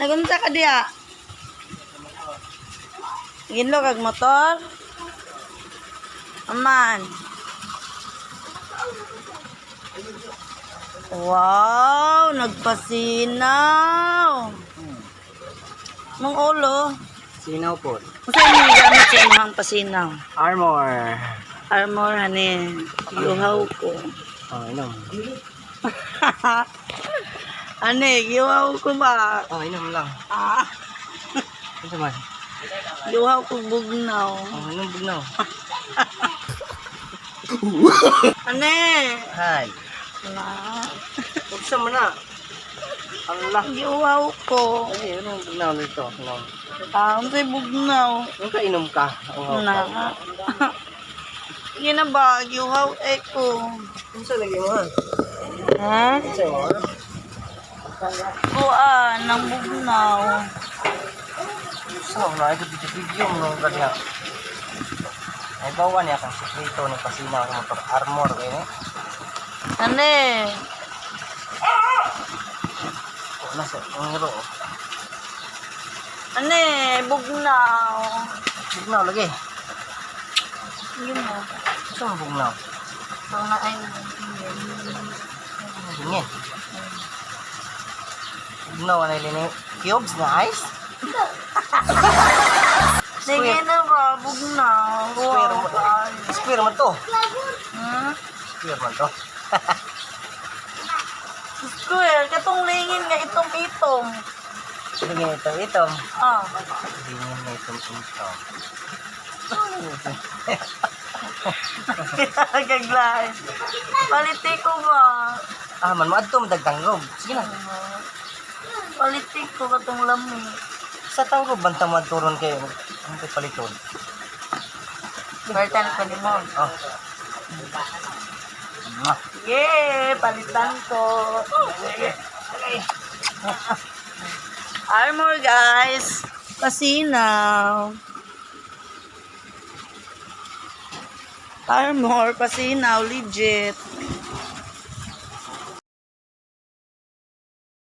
Nagunta ka diya. Ginlo kag motor. Aman. Wow, nagpasinaw. Mong ulo. Sinaw po. Masa yung gamit sa imahang pasinaw? Armor. Armor, hanin. Yuhaw ko. Oh, inom. Ane, yuhaw ko ba? Oh, inom lang. Ah, Ito man. yuhaw ko bugnaw. Oh, inom bugnaw. Ane. Hay. Na, Buksan mo na. Allah. yuhaw ko. Ay, inom bugnaw nito. Inom. Ang say bugnaw. Yung ka inom ka. Oh, Na. Yan na ba? Yuhaw ko. Ano sa lagi mo ha? Ha? Ano sa mo ha? Kuan, ng bugnaw. So, na ito video mo kanya. Ay bawa niya kang sekreto ng pasinaw ng motor armor kayo. Ane. Nasa ang hero. Ane, bugnaw. Bugnaw lagi. Yun mo. Saan mo bugnaw? Ito na ay Dingin. Bugnaw na ilini. Cubes na ice? sige na ba, bugnaw. Square mo. Square mo to. Hmm? Square mo to. Square, katong lingin nga itong-itong. Dingin ito. Ito. Ah. Dingin na itong ito. Gaglay. Paliti ko ba? Ah, man mo adto madagtanggob. Sige na. Paliti ko katong lami. Sa tanggob banta mo adturon kayo. Ano kay paliton? Bertan pa ni mo. Oh. Ah. Yeah, palitan ko. Armor guys. Pasinaw. Armor, pasinaw, legit.